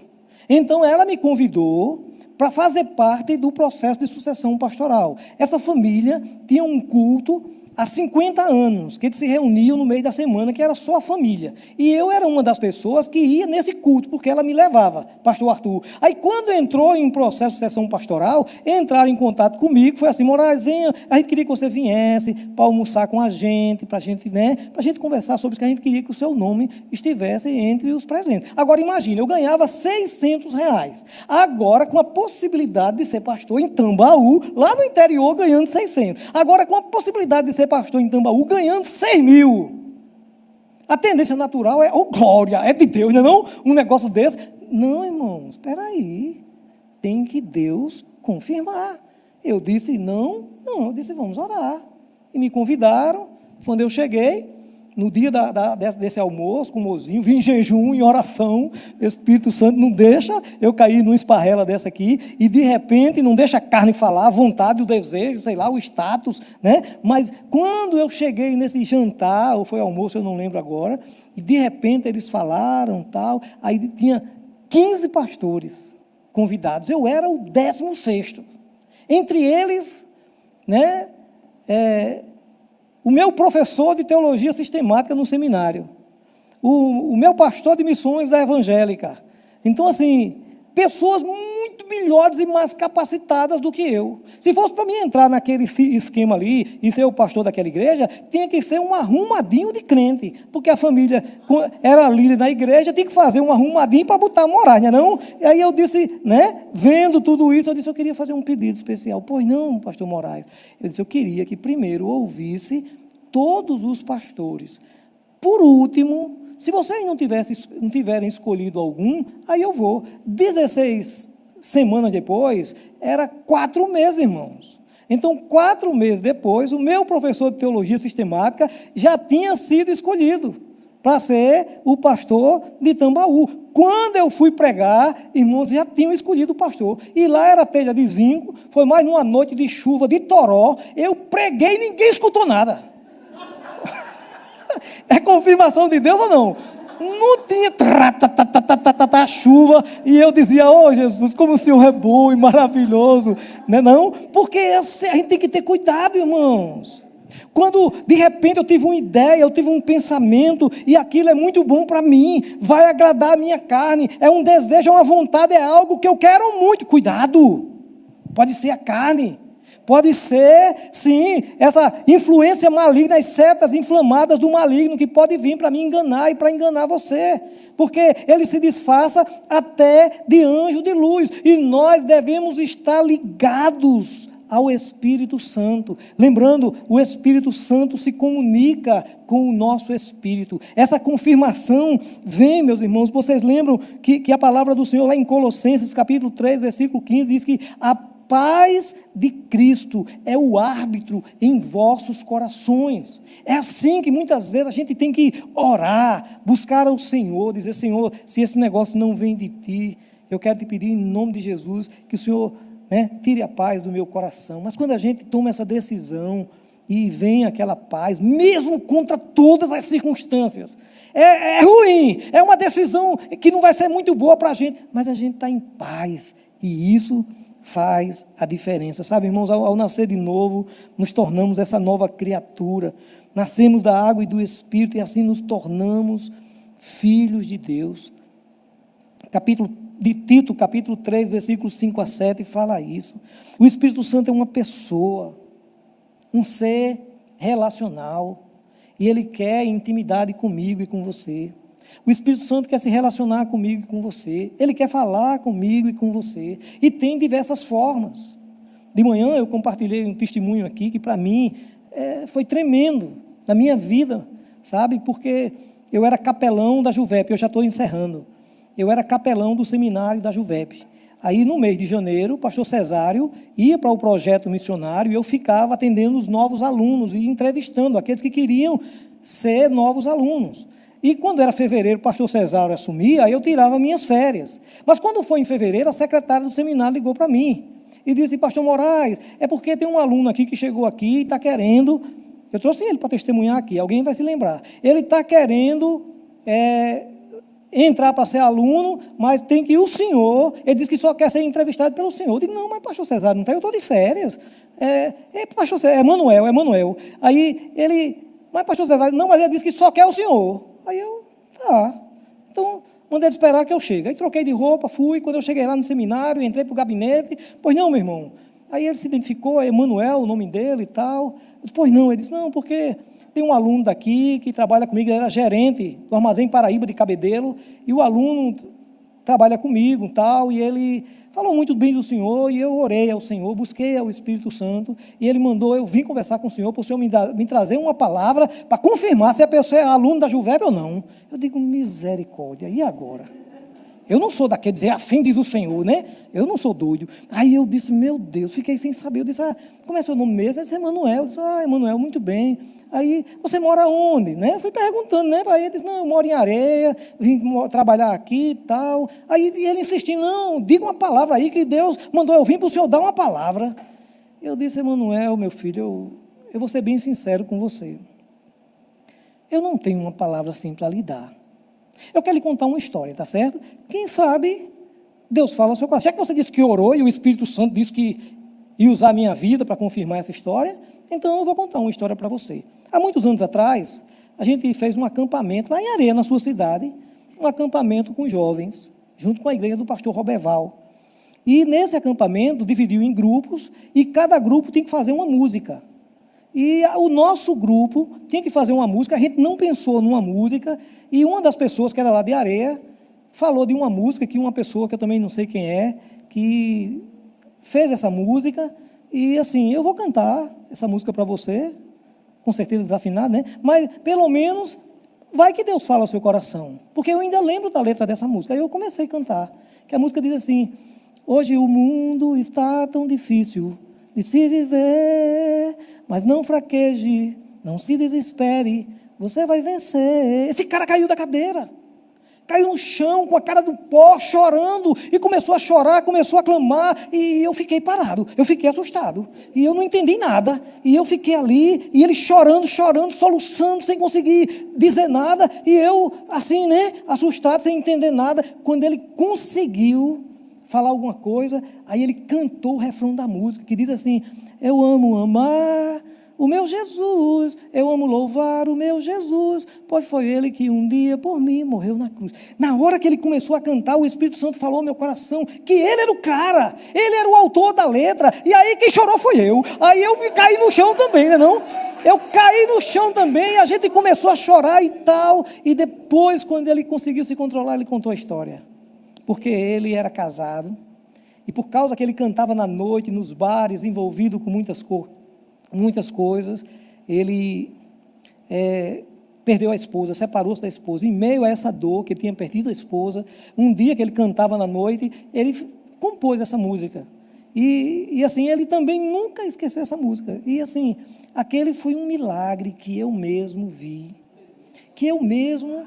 Então, ela me convidou para fazer parte do processo de sucessão pastoral. Essa família tinha um culto há 50 anos, que eles se reuniam no meio da semana, que era só a família. E eu era uma das pessoas que ia nesse culto, porque ela me levava, pastor Arthur. Aí, quando entrou em processo de sucessão pastoral, entraram em contato comigo, foi assim: Moraes, venha, a gente queria que você viesse para almoçar com a gente, para a gente conversar sobre isso, que a gente queria que o seu nome estivesse entre os presentes. Agora, imagina, eu ganhava R$600, agora com a possibilidade de ser pastor em Tambaú, lá no interior, ganhando 600. Agora, com a possibilidade de ser pastor em Tambaú, ganhando 6.000. A tendência natural é, glória, é de Deus, não é não? Um negócio desse. Não, irmãos, espera aí. Tem que Deus confirmar. Eu disse não, eu disse vamos orar. E me convidaram. Quando eu cheguei, no dia desse almoço, com o mozinho, vim em jejum, em oração, o Espírito Santo não deixa eu cair numa esparrela dessa aqui, e de repente não deixa a carne falar, a vontade, o desejo, sei lá, o status, né? Mas quando eu cheguei nesse jantar, ou foi almoço, eu não lembro agora, e de repente eles falaram, tal, aí tinha 15 pastores convidados, eu era o 16º. Entre eles, né, o meu professor de teologia sistemática no seminário, o meu pastor de missões da evangélica. Então, assim, pessoas muito muito melhores e mais capacitadas do que eu. Se fosse para mim entrar naquele esquema ali e ser o pastor daquela igreja, tinha que ser um arrumadinho de crente, porque a família era líder na igreja, tinha que fazer um arrumadinho para botar moral, não? E aí eu disse, né, vendo tudo isso, eu disse, eu queria fazer um pedido especial. Pois não, pastor Moraes. Eu disse, eu queria que primeiro ouvisse todos os pastores. Por último, se vocês não tiverem escolhido algum, aí eu vou. 16 semanas depois, era 4 meses, irmãos. Então, 4 meses depois, o meu professor de teologia sistemática já tinha sido escolhido para ser o pastor de Tambaú. Quando eu fui pregar, irmãos, já tinham escolhido o pastor. E lá era telha de zinco, foi mais numa noite de chuva, de toró. Eu preguei e ninguém escutou nada. É confirmação de Deus ou não? Não tinha chuva, e eu dizia, Jesus, como o Senhor é bom e maravilhoso, não é não? Porque a gente tem que ter cuidado, irmãos. Quando de repente eu tive uma ideia, eu tive um pensamento, e aquilo é muito bom para mim, vai agradar a minha carne, é um desejo, é uma vontade, é algo que eu quero muito, cuidado, pode ser a carne. Pode ser, sim, essa influência maligna, as setas inflamadas do maligno, que pode vir para me enganar e para enganar você. Porque ele se disfarça até de anjo de luz. E nós devemos estar ligados ao Espírito Santo. Lembrando, o Espírito Santo se comunica com o nosso espírito. Essa confirmação vem, meus irmãos, vocês lembram que a palavra do Senhor lá em Colossenses, capítulo 3, versículo 15, diz que a paz de Cristo é o árbitro em vossos corações. É assim que muitas vezes a gente tem que orar, buscar ao Senhor, dizer, Senhor, se esse negócio não vem de Ti, eu quero Te pedir em nome de Jesus, que o Senhor, né, tire a paz do meu coração. Mas quando a gente toma essa decisão e vem aquela paz, mesmo contra todas as circunstâncias, é ruim, é uma decisão que não vai ser muito boa para a gente, mas a gente está em paz, e isso faz a diferença. Sabe, irmãos, ao nascer de novo, nos tornamos essa nova criatura. Nascemos da água e do Espírito e assim nos tornamos filhos de Deus. Tito, capítulo 3, versículos 5 a 7, fala isso. O Espírito Santo é uma pessoa, um ser relacional, e ele quer intimidade comigo e com você. O Espírito Santo quer se relacionar comigo e com você. Ele quer falar comigo e com você. E tem diversas formas. De manhã eu compartilhei um testemunho aqui que para mim foi tremendo na minha vida, sabe? Porque eu era capelão da Juvep, eu já estou encerrando. Eu era capelão do seminário da Juvep. Aí no mês de janeiro, o pastor Cesário ia para o projeto missionário e eu ficava atendendo os novos alunos e entrevistando aqueles que queriam ser novos alunos. E quando era fevereiro, o pastor Cesário assumia, aí eu tirava minhas férias. Mas quando foi em fevereiro, a secretária do seminário ligou para mim e disse, pastor Moraes, é porque tem um aluno aqui que chegou aqui e está querendo, eu trouxe ele para testemunhar aqui, alguém vai se lembrar, ele está querendo entrar para ser aluno, mas tem que o senhor, ele disse que só quer ser entrevistado pelo senhor. Eu digo, não, mas pastor Cesário, não está, eu estou de férias. Pastor Cesário, é Manuel. Aí ele, mas pastor Cesário, não, mas ele disse que só quer o senhor. Aí eu, então mandei ele esperar que eu chegue. Aí troquei de roupa, fui, quando eu cheguei lá no seminário, entrei para o gabinete, pois não, meu irmão. Aí ele se identificou, é Emanuel, o nome dele e tal. Eu disse, pois não, ele disse, não, porque tem um aluno daqui que trabalha comigo, ele era gerente do Armazém Paraíba de Cabedelo, e o aluno trabalha comigo e tal, e ele falou muito bem do Senhor, e eu orei ao Senhor, busquei ao Espírito Santo, e ele mandou eu vir conversar com o Senhor, para o Senhor me trazer uma palavra para confirmar se a pessoa é aluno da Juvep ou não. Eu digo, misericórdia, e agora? Eu não sou daquele dizer, assim diz o Senhor, né? Eu não sou doido. Aí eu disse, meu Deus, fiquei sem saber. Eu disse, como é seu nome mesmo? Ele disse, Emanuel. Eu disse, Emanuel, muito bem. Aí, você mora onde? Né? Eu fui perguntando, né? Aí ele disse, não, eu moro em Areia, vim trabalhar aqui e tal. Aí ele insistiu, não, diga uma palavra aí que Deus mandou eu vir para o Senhor dar uma palavra. Eu disse, Emanuel, meu filho, eu vou ser bem sincero com você. Eu não tenho uma palavra assim para lhe dar. Eu quero lhe contar uma história, tá certo? Quem sabe Deus fala ao seu coração. Já que você disse que orou e o Espírito Santo disse que ia usar a minha vida para confirmar essa história, então eu vou contar uma história para você. Há muitos anos atrás, a gente fez um acampamento lá em Areia, na sua cidade, um acampamento com jovens, junto com a igreja do pastor Roberval. E nesse acampamento dividiu em grupos e cada grupo tem que fazer uma música. E o nosso grupo tinha que fazer uma música, a gente não pensou numa música, e uma das pessoas que era lá de Areia falou de uma música que uma pessoa, que eu também não sei quem é, que fez essa música, e assim, eu vou cantar essa música para você, com certeza desafinado, né? Mas pelo menos vai que Deus fala ao seu coração, porque eu ainda lembro da letra dessa música. Aí eu comecei a cantar, que a música diz assim: hoje o mundo está tão difícil de se viver, mas não fraqueje, não se desespere, você vai vencer. Esse cara caiu da cadeira, caiu no chão com a cara do pó, chorando, e começou a chorar, começou a clamar, e eu fiquei parado, eu fiquei assustado, e eu não entendi nada, e eu fiquei ali, e ele chorando, soluçando, sem conseguir dizer nada, e eu assim, né, assustado, sem entender nada. Quando ele conseguiu falar alguma coisa, aí ele cantou o refrão da música, que diz assim: eu amo amar o meu Jesus, eu amo louvar o meu Jesus, pois foi ele que um dia por mim morreu na cruz. Na hora que ele começou a cantar, o Espírito Santo falou ao meu coração que ele era o cara, ele era o autor da letra, e aí quem chorou foi eu. Aí eu me caí no chão também, né, não? Eu caí no chão também, a gente começou a chorar e tal, e depois, quando ele conseguiu se controlar, ele contou a história. Porque ele era casado, e por causa que ele cantava na noite, nos bares, envolvido com muitas coisas, ele perdeu a esposa, separou-se da esposa. Em meio a essa dor, que ele tinha perdido a esposa, um dia que ele cantava na noite, ele compôs essa música. E assim, ele também nunca esqueceu essa música. E assim, aquele foi um milagre que eu mesmo vi, que eu mesmo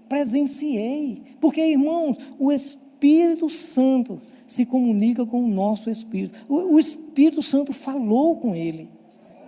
presenciei. Porque, irmãos, o Espírito Santo se comunica com o nosso espírito. O Espírito Santo falou com ele.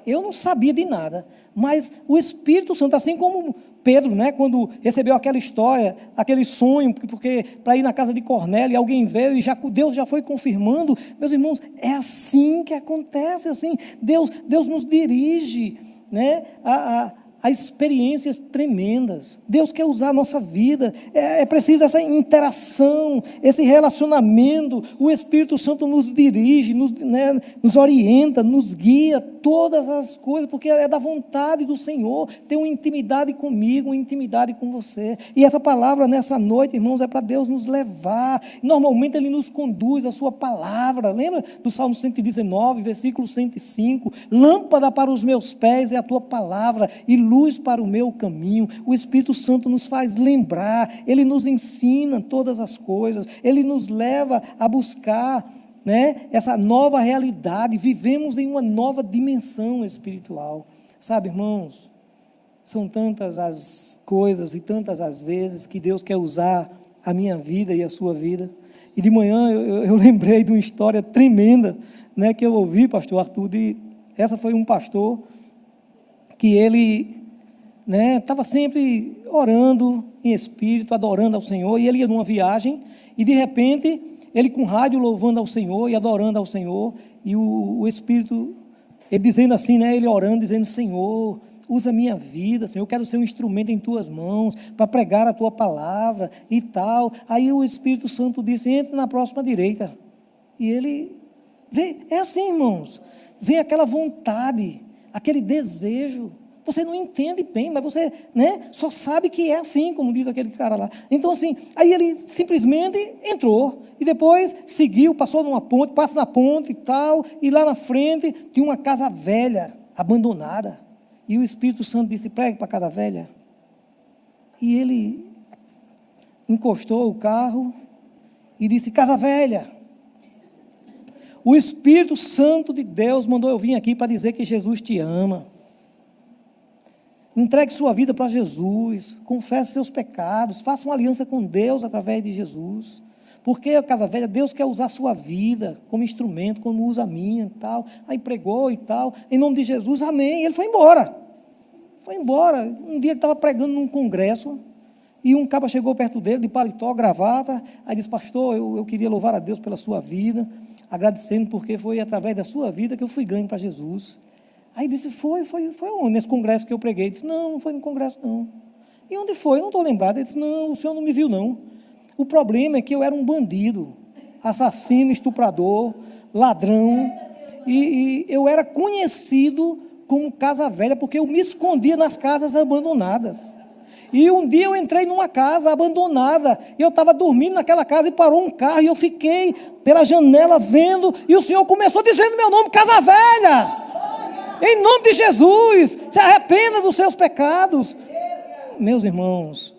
Eu não sabia de nada, mas o Espírito Santo, assim como Pedro, né, quando recebeu aquela história, aquele sonho, porque para ir na casa de Cornélio, e alguém veio e Deus já foi confirmando. Meus irmãos, é assim que acontece, assim, Deus nos dirige, né, a experiências tremendas. Deus quer usar a nossa vida, é preciso essa interação, esse relacionamento. O Espírito Santo nos dirige, nos orienta, nos guia, todas as coisas, porque é da vontade do Senhor ter uma intimidade comigo, uma intimidade com você. E essa palavra nessa noite, irmãos, é para Deus nos levar. Normalmente Ele nos conduz a sua palavra. Lembra do Salmo 119, versículo 105? Lâmpada para os meus pés é a tua palavra e luz para o meu caminho. O Espírito Santo nos faz lembrar, Ele nos ensina todas as coisas, Ele nos leva a buscar, né, essa nova realidade. Vivemos em uma nova dimensão espiritual. Sabe, irmãos, são tantas as coisas e tantas as vezes que Deus quer usar a minha vida e a sua vida. E de manhã eu lembrei de uma história tremenda, né, que eu ouvi, pastor Arthur, essa foi um pastor que ele estava sempre orando em espírito, adorando ao Senhor, e ele ia numa viagem, e de repente, ele com rádio louvando ao Senhor e adorando ao Senhor, e o Espírito, ele dizendo assim, né, ele orando, dizendo: Senhor, usa a minha vida, Senhor, eu quero ser um instrumento em tuas mãos, para pregar a tua palavra e tal. Aí o Espírito Santo disse: entre na próxima direita. E ele vem, é assim, irmãos, vem aquela vontade, aquele desejo. Você não entende bem, mas você, né, só sabe que é assim, como diz aquele cara lá. Então assim, aí ele simplesmente entrou, e depois seguiu, passou numa ponte, passa na ponte e tal, e lá na frente tinha uma casa velha, abandonada, e o Espírito Santo disse: pregue para a casa velha. E ele encostou o carro e disse: casa velha. O Espírito Santo de Deus mandou eu vir aqui para dizer que Jesus te ama. Entregue sua vida para Jesus, confesse seus pecados, faça uma aliança com Deus através de Jesus. Porque a casa velha, Deus quer usar a sua vida como instrumento, como usa a minha e tal. Aí pregou e tal, em nome de Jesus, amém. E ele foi embora. Foi embora. Um dia ele estava pregando num congresso, e um cara chegou perto dele, de paletó, gravata, aí disse: pastor, eu queria louvar a Deus pela sua vida, agradecendo porque foi através da sua vida que eu fui ganho para Jesus. Aí disse: foi onde? Nesse congresso que eu preguei. Ele disse: não foi no congresso não. E onde foi? Eu não estou lembrado. Ele disse: não, o senhor não me viu não. O problema é que eu era um bandido. assassino, estuprador, ladrão. E eu era conhecido como casa velha, porque eu me escondia nas casas abandonadas. E um dia eu entrei numa casa abandonada, e eu estava dormindo naquela casa, e parou um carro, e eu fiquei pela janela vendo, e o Senhor começou dizendo meu nome: casa velha, em nome de Jesus, se arrependa dos seus pecados. Meus irmãos,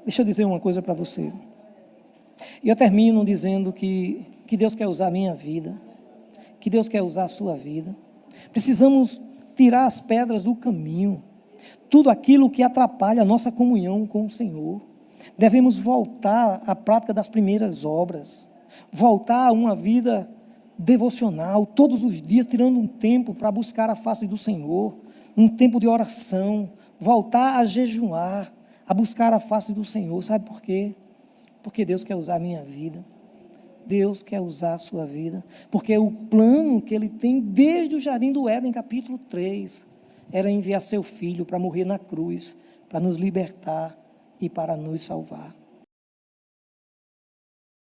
deixa eu dizer uma coisa para você. E eu termino dizendo que Deus quer usar a minha vida, que Deus quer usar a sua vida. Precisamos tirar as pedras do caminho, tudo aquilo que atrapalha a nossa comunhão com o Senhor. Devemos voltar à prática das primeiras obras, voltar a uma vida devocional, todos os dias tirando um tempo para buscar a face do Senhor, um tempo de oração, voltar a jejuar, a buscar a face do Senhor. Sabe por quê? Porque Deus quer usar a minha vida. Deus quer usar a sua vida, porque o plano que Ele tem desde o Jardim do Éden, capítulo 3, era enviar seu Filho para morrer na cruz, para nos libertar e para nos salvar.